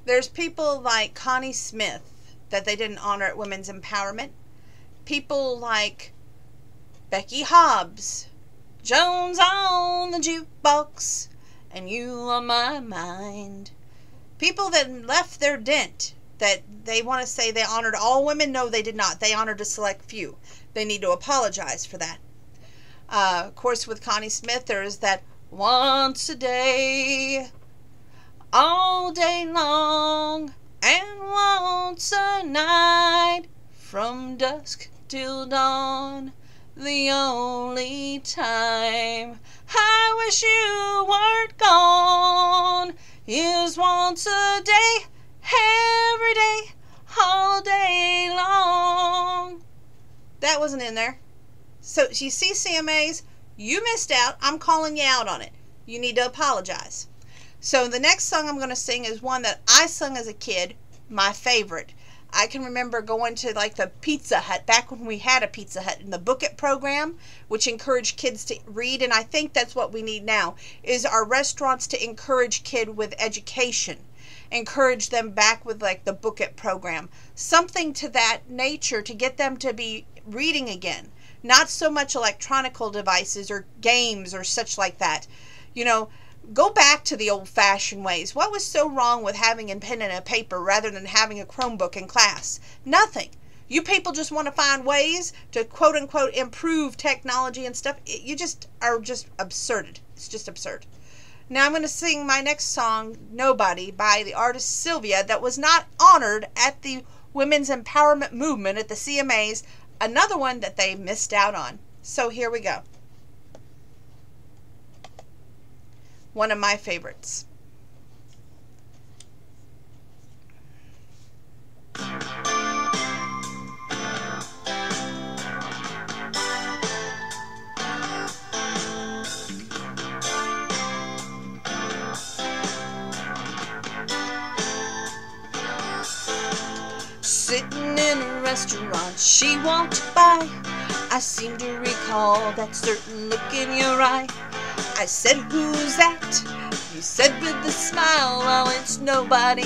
There's people like Connie Smith that they didn't honor at women's empowerment. People like Becky Hobbs, Jones on the jukebox, and you on my mind. People that left their dent, that they want to say they honored all women. No, they did not. They honored a select few. They need to apologize for that. Of course, with Connie Smith, there is that once a day, all day long, and once a night, from dusk till dawn, the only time I wish you weren't gone is once a day, every day, all day long. That wasn't in there. So you see, CMAs, you missed out. I'm calling you out on it. You need to apologize. So the next song I'm going to sing is one that I sung as a kid, my favorite. I can remember going to like the Pizza Hut, back when we had a Pizza Hut, in the Book It program, which encouraged kids to read, and I think that's what we need now, is our restaurants to encourage kids with education. Encourage them back with like the Book It program. Something to that nature to get them to be reading again. Not so much electronical devices or games or such like that. You know, go back to the old-fashioned ways. What was so wrong with having a pen and a paper rather than having a Chromebook in class? Nothing. You people just want to find ways to quote-unquote improve technology and stuff. You just are just absurd. It's just absurd. Now I'm going to sing my next song, Nobody, by the artist Sylvia, that was not honored at the Women's Empowerment Movement at the CMAs. Another one that they missed out on. So here we go. One of my favorites. Sitting in a restaurant, she walked by. I seem to recall that certain look in your eye. I said, who's that? You said with a smile, oh, it's nobody.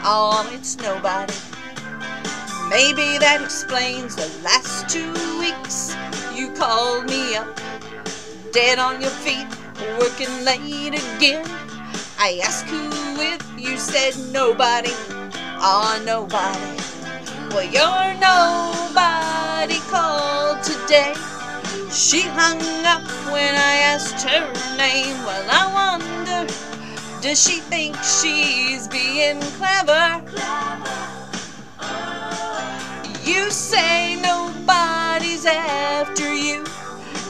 Oh, it's nobody. Maybe that explains the last 2 weeks. You called me up, dead on your feet, working late again. I asked who with, you said nobody. Oh, nobody. Well, your nobody called today. She hung up when I asked her name. Well, I wonder, does she think she's being clever? You say nobody's after you.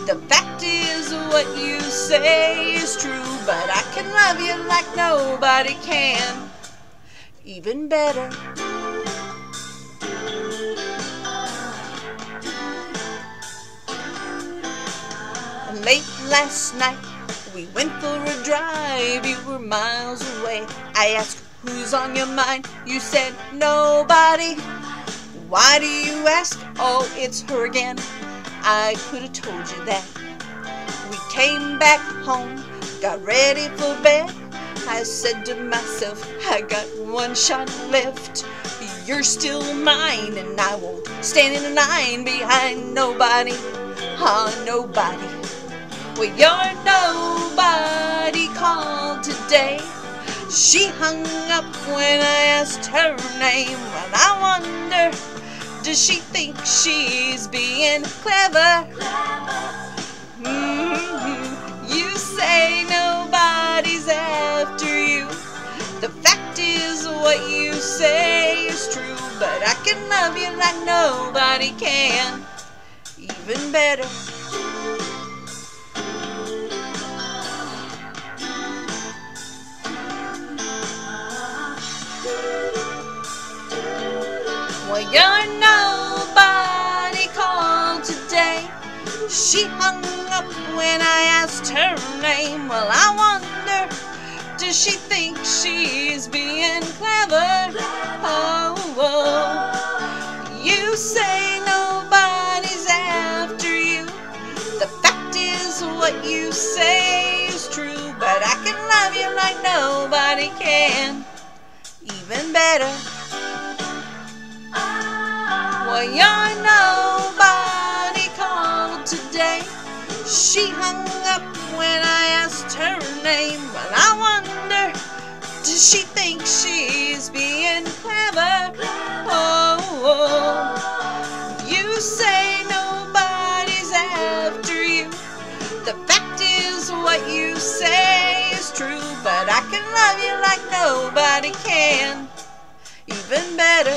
The fact is what you say is true, but I can love you like nobody can. Even better. Late last night, we went for a drive. You were miles away. I asked, who's on your mind? You said, nobody. Why do you ask? Oh, it's her again. I could have told you that. We came back home, got ready for bed. I said to myself, I got one shot left. You're still mine, and I won't stand in a line behind nobody. Oh, nobody. Well, your nobody called today. She hung up when I asked her name. Well, I wonder, does she think she's being clever? You say nobody's after you. The fact is what you say is true, but I can love you like nobody can. Even better. Well, your nobody called today. She hung up when I asked her name. Well, I wonder, does she think she's being clever? Oh, you say nobody's after you. The fact is what you say is true, but I can love you like nobody can. even better. Well, you're nobody called today. She hung up when I asked her name. Well, I wonder, does she think she's being clever? Oh, you say nobody's after you. The fact is what you say is true, but I can love you like nobody can, even better.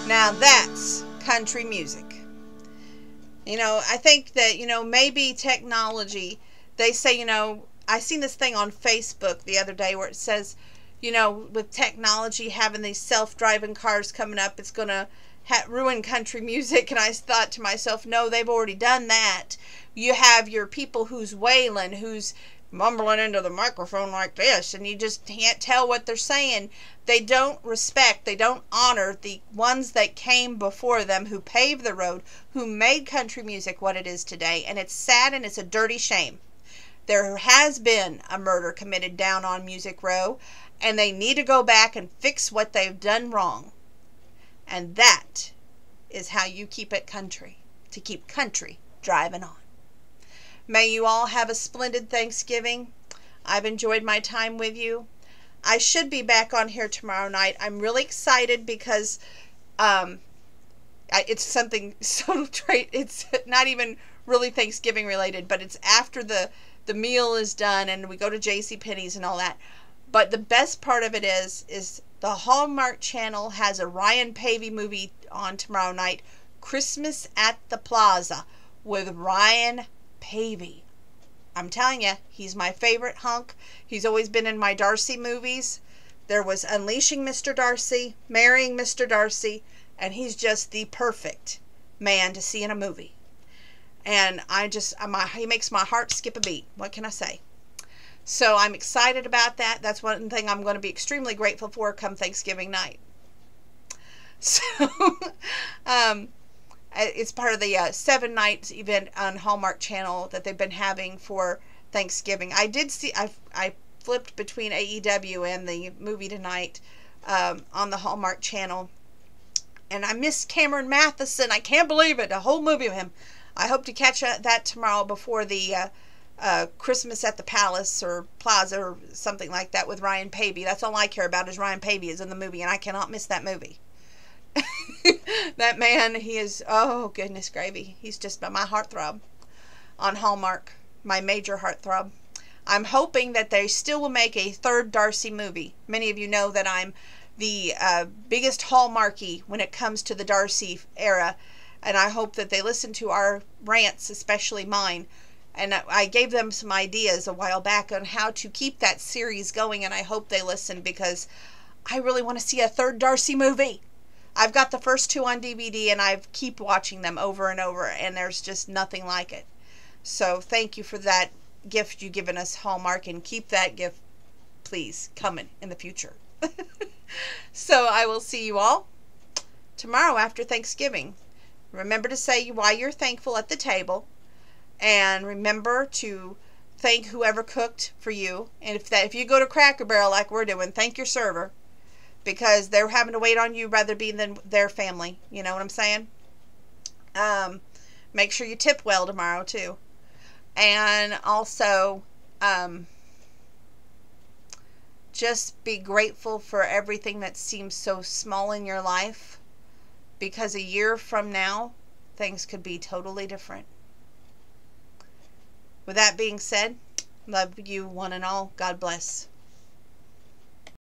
Now that's country music. You know, I think that, maybe technology, they say, I seen this thing on Facebook the other day where it says, with technology having these self-driving cars coming up, it's going to ruin country music. And I thought to myself, no, they've already done that. You have your people who's wailing, who's mumbling into the microphone like this, and you just can't tell what they're saying. They don't respect, they don't honor the ones that came before them, who paved the road, who made country music what it is today. And it's sad, and it's a dirty shame. There has been a murder committed down on Music Row, and they need to go back and fix what they've done wrong. And that is how you keep it country, to keep country driving on. May you all have a splendid Thanksgiving. I've enjoyed my time with you. I should be back on here tomorrow night. I'm really excited because it's something so great. It's not even really Thanksgiving related, but it's after the meal is done and we go to JCPenney's and all that. But the best part of it is the Hallmark Channel has a Ryan Pavey movie on tomorrow night, Christmas at the Plaza, with Ryan Pavey. I'm telling you, he's my favorite hunk. He's always been in my Darcy movies. There was Unleashing Mr. Darcy, Marrying Mr. Darcy, and he's just the perfect man to see in a movie. And he makes my heart skip a beat. What can I say? So I'm excited about that. That's one thing I'm going to be extremely grateful for come Thanksgiving night. So, it's part of the 7 nights event on Hallmark Channel that they've been having for Thanksgiving. I did see, I flipped between AEW and the movie tonight on the Hallmark Channel. And I missed Cameron Matheson. I can't believe it. A whole movie of him. I hope to catch that tomorrow before the Christmas at the Palace or Plaza or something like that with Ryan Pavey. That's all I care about is Ryan Pavey is in the movie, and I cannot miss that movie. That man, he is, oh goodness gravy, he's just my heartthrob on Hallmark, my major heartthrob. I'm hoping that they still will make a third Darcy movie. Many of you know that I'm the biggest Hallmarky when it comes to the Darcy era, and I hope that they listen to our rants, especially mine. And I gave them some ideas a while back on how to keep that series going, and I hope they listen because I really want to see a third Darcy movie. I've got the first 2 on DVD, and I keep watching them over and over, and there's just nothing like it. So thank you for that gift you've given us, Hallmark, and keep that gift, please, coming in the future. So I will see you all tomorrow after Thanksgiving. Remember to say why you're thankful at the table, and remember to thank whoever cooked for you. And if you go to Cracker Barrel like we're doing, thank your server, because they're having to wait on you rather be than their family. You know what I'm saying? Make sure you tip well tomorrow too. And also, just be grateful for everything that seems so small in your life, because a year from now, things could be totally different. With that being said, love you one and all. God bless.